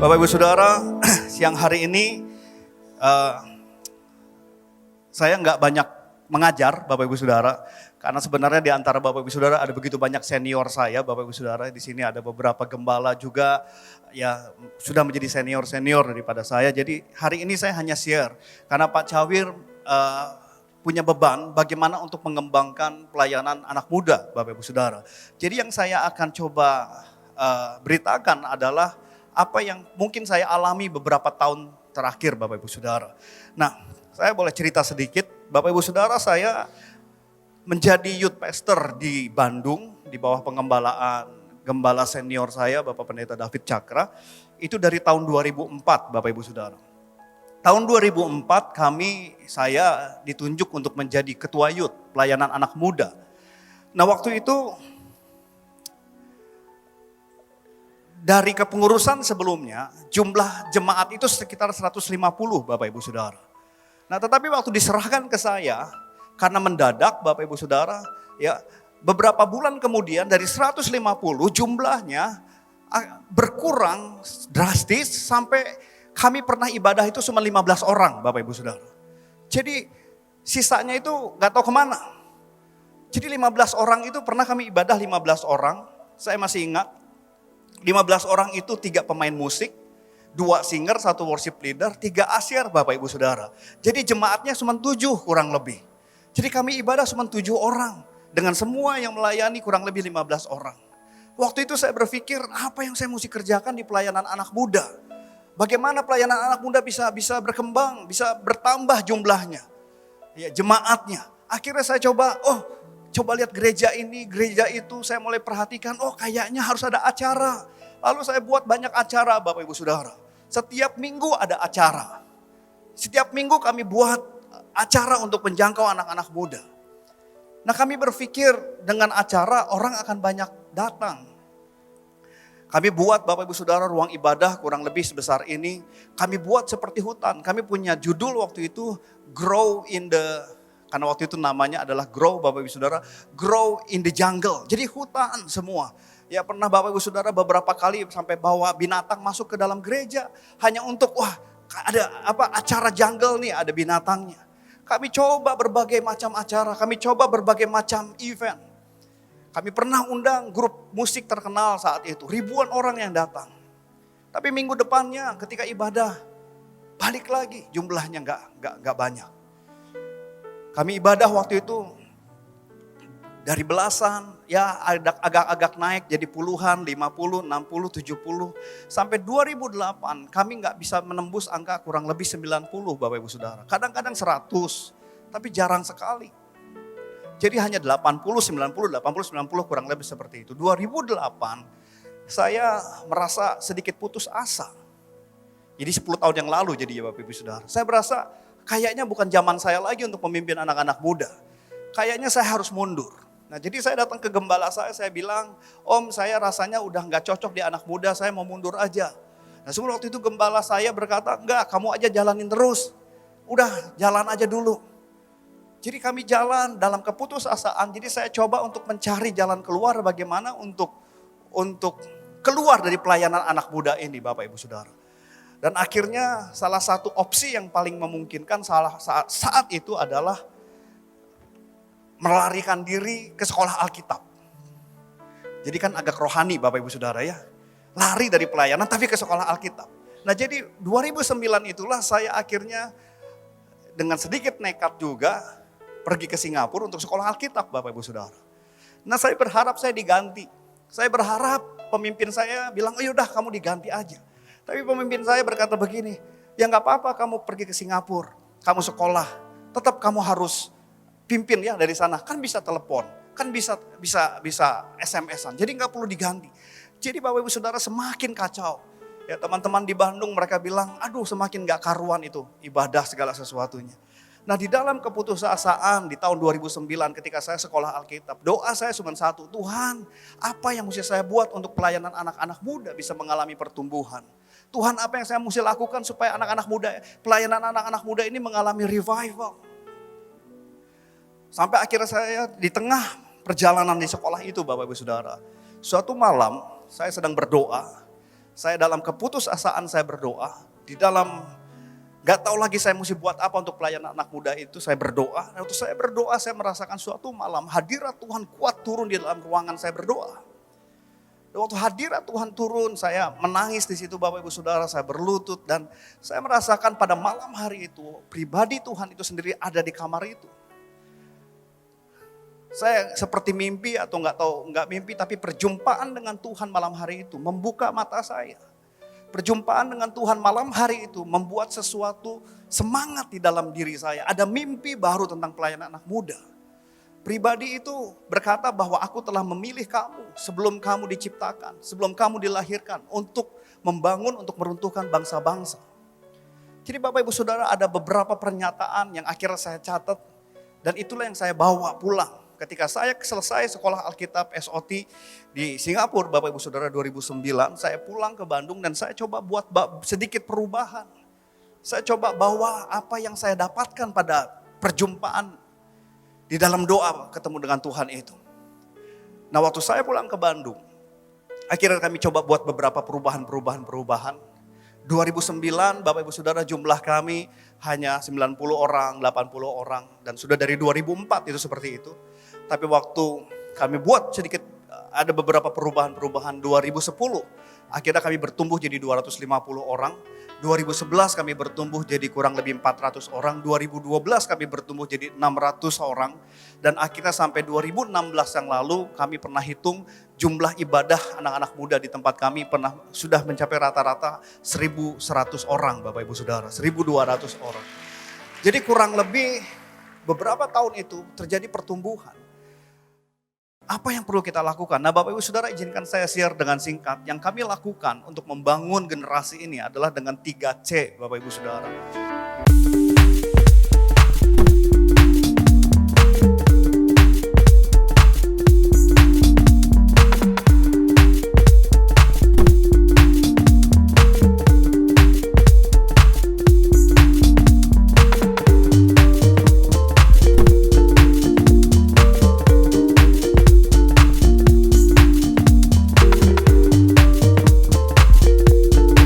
Bapak Ibu Saudara, siang hari ini saya nggak banyak mengajar Bapak Ibu Saudara, karena sebenarnya di antara Bapak Ibu Saudara ada begitu banyak senior saya, Bapak Ibu Saudara. Di sini ada beberapa gembala juga ya sudah menjadi senior daripada saya. Jadi hari ini saya hanya share karena Pak Cawir punya beban bagaimana untuk mengembangkan pelayanan anak muda Bapak Ibu Saudara. Jadi yang saya akan coba beritakan adalah apa yang mungkin saya alami beberapa tahun terakhir Bapak Ibu Saudara. Nah, saya boleh cerita sedikit. Bapak Ibu Saudara, saya menjadi youth pastor di Bandung di bawah pengembalaan gembala senior saya Bapak Pendeta David Cakra. Itu dari tahun 2004 Bapak Ibu Saudara. Tahun 2004 saya ditunjuk untuk menjadi ketua youth pelayanan anak muda. Nah, waktu itu dari kepengurusan sebelumnya, jumlah jemaat itu sekitar 150 Bapak Ibu Saudara. Nah, tetapi waktu diserahkan ke saya, karena mendadak Bapak Ibu Saudara, ya beberapa bulan kemudian dari 150 jumlahnya berkurang drastis sampai kami pernah ibadah itu cuma 15 orang Bapak Ibu Saudara. Jadi sisanya itu gak tahu kemana. Jadi 15 orang itu pernah kami ibadah 15 orang, saya masih ingat. 15 orang itu 3 pemain musik, 2 singer, 1 worship leader, 3 asyar Bapak Ibu Saudara. Jadi jemaatnya cuma 7 kurang lebih. Jadi kami ibadah cuma 7 orang. Dengan semua yang melayani kurang lebih 15 orang. Waktu itu saya berpikir apa yang saya mesti kerjakan di pelayanan anak muda. Bagaimana pelayanan anak muda bisa berkembang, bisa bertambah jumlahnya. Ya, jemaatnya. Akhirnya saya coba lihat gereja ini, gereja itu, saya mulai perhatikan, kayaknya harus ada acara. Lalu saya buat banyak acara Bapak Ibu Saudara. Setiap minggu ada acara. Setiap minggu kami buat acara untuk menjangkau anak-anak muda. Nah, kami berpikir dengan acara orang akan banyak datang. Kami buat Bapak Ibu Saudara ruang ibadah kurang lebih sebesar ini. Kami buat seperti hutan. Kami punya judul waktu itu karena waktu itu namanya adalah Grow Bapak Ibu Saudara, Grow in the Jungle. Jadi hutan semua. Ya pernah Bapak Ibu Saudara beberapa kali sampai bawa binatang masuk ke dalam gereja. Hanya untuk ada acara jungle nih, ada binatangnya. Kami coba berbagai macam acara, kami coba berbagai macam event. Kami pernah undang grup musik terkenal saat itu, ribuan orang yang datang. Tapi minggu depannya ketika ibadah, balik lagi jumlahnya nggak banyak. Kami ibadah waktu itu dari belasan, ya agak naik jadi puluhan, 50, 60, 70. Sampai 2008 kami nggak bisa menembus angka kurang lebih 90 Bapak Ibu Saudara. Kadang-kadang 100, tapi jarang sekali. Jadi hanya 80, 90, 80, 90 kurang lebih seperti itu. 2008 saya merasa sedikit putus asa. Jadi 10 tahun yang lalu jadi ya Bapak Ibu Saudara. Saya berasa kayaknya bukan zaman saya lagi untuk memimpin anak-anak muda. Kayaknya saya harus mundur. Nah, jadi saya datang ke gembala saya bilang, Om, saya rasanya udah gak cocok di anak muda, saya mau mundur aja. Nah, sebelum waktu itu gembala saya berkata, enggak, kamu aja jalanin terus. Udah, jalan aja dulu. Jadi kami jalan dalam keputusasaan, jadi saya coba untuk mencari jalan keluar bagaimana untuk keluar dari pelayanan anak muda ini Bapak Ibu Saudara. Dan akhirnya salah satu opsi yang paling memungkinkan saat itu adalah melarikan diri ke sekolah Alkitab. Jadi kan agak rohani Bapak Ibu Saudara ya. Lari dari pelayanan tapi ke sekolah Alkitab. Nah, jadi 2009 itulah saya akhirnya dengan sedikit nekat juga pergi ke Singapura untuk sekolah Alkitab Bapak Ibu Saudara. Nah, saya berharap saya diganti. Saya berharap pemimpin saya bilang, yaudah kamu diganti aja. Tapi pemimpin saya berkata begini, ya gak apa-apa kamu pergi ke Singapura, kamu sekolah, tetap kamu harus pimpin ya dari sana. Kan bisa telepon, kan bisa SMS-an, jadi gak perlu diganti. Jadi Bapak Ibu Saudara semakin kacau. Ya teman-teman di Bandung mereka bilang, aduh semakin gak karuan itu ibadah segala sesuatunya. Nah, di dalam keputusasaan di tahun 2009 ketika saya sekolah Alkitab, doa saya cuma satu, Tuhan apa yang mesti saya buat untuk pelayanan anak-anak muda bisa mengalami pertumbuhan. Tuhan apa yang saya mesti lakukan supaya anak-anak muda, pelayanan anak-anak muda ini mengalami revival. Sampai akhirnya saya di tengah perjalanan di sekolah itu Bapak Ibu Saudara. Suatu malam saya sedang berdoa, Saya dalam keputusasaan saya berdoa. Di dalam gak tahu lagi saya mesti buat apa untuk pelayanan anak muda itu. Saya berdoa. Dan waktu saya berdoa saya merasakan suatu malam hadirat Tuhan kuat turun di dalam ruangan saya berdoa. Dan waktu hadirat Tuhan turun saya menangis di situ Bapak Ibu Saudara. Saya berlutut dan saya merasakan pada malam hari itu pribadi Tuhan itu sendiri ada di kamar itu. Saya seperti mimpi atau nggak mimpi tapi perjumpaan dengan Tuhan malam hari itu membuka mata saya. Perjumpaan dengan Tuhan malam hari itu membuat sesuatu semangat di dalam diri saya. Ada mimpi baru tentang pelayanan anak muda. Pribadi itu berkata bahwa aku telah memilih kamu sebelum kamu diciptakan, sebelum kamu dilahirkan untuk membangun, untuk meruntuhkan bangsa-bangsa. Jadi Bapak Ibu Saudara ada beberapa pernyataan yang akhirnya saya catat dan itulah yang saya bawa pulang. Ketika saya selesai sekolah Alkitab SOT di Singapura, Bapak Ibu Saudara 2009, saya pulang ke Bandung dan saya coba buat sedikit perubahan. Saya coba bawa apa yang saya dapatkan pada perjumpaan di dalam doa ketemu dengan Tuhan itu. Nah waktu saya pulang ke Bandung, akhirnya kami coba buat beberapa perubahan. 2009 Bapak Ibu Saudara jumlah kami hanya 90 orang, 80 orang. Dan sudah dari 2004 itu seperti itu. Tapi waktu kami buat sedikit ada beberapa perubahan 2010. Akhirnya kami bertumbuh jadi 250 orang. 2011 kami bertumbuh jadi kurang lebih 400 orang. 2012 kami bertumbuh jadi 600 orang. Dan akhirnya sampai 2016 yang lalu kami pernah hitung jumlah ibadah anak-anak muda di tempat kami sudah mencapai rata-rata 1.100 orang Bapak Ibu Saudara. 1.200 orang. Jadi kurang lebih beberapa tahun itu terjadi pertumbuhan. Apa yang perlu kita lakukan? Nah Bapak Ibu Saudara izinkan saya share dengan singkat. Yang kami lakukan untuk membangun generasi ini adalah dengan 3C Bapak Ibu Saudara.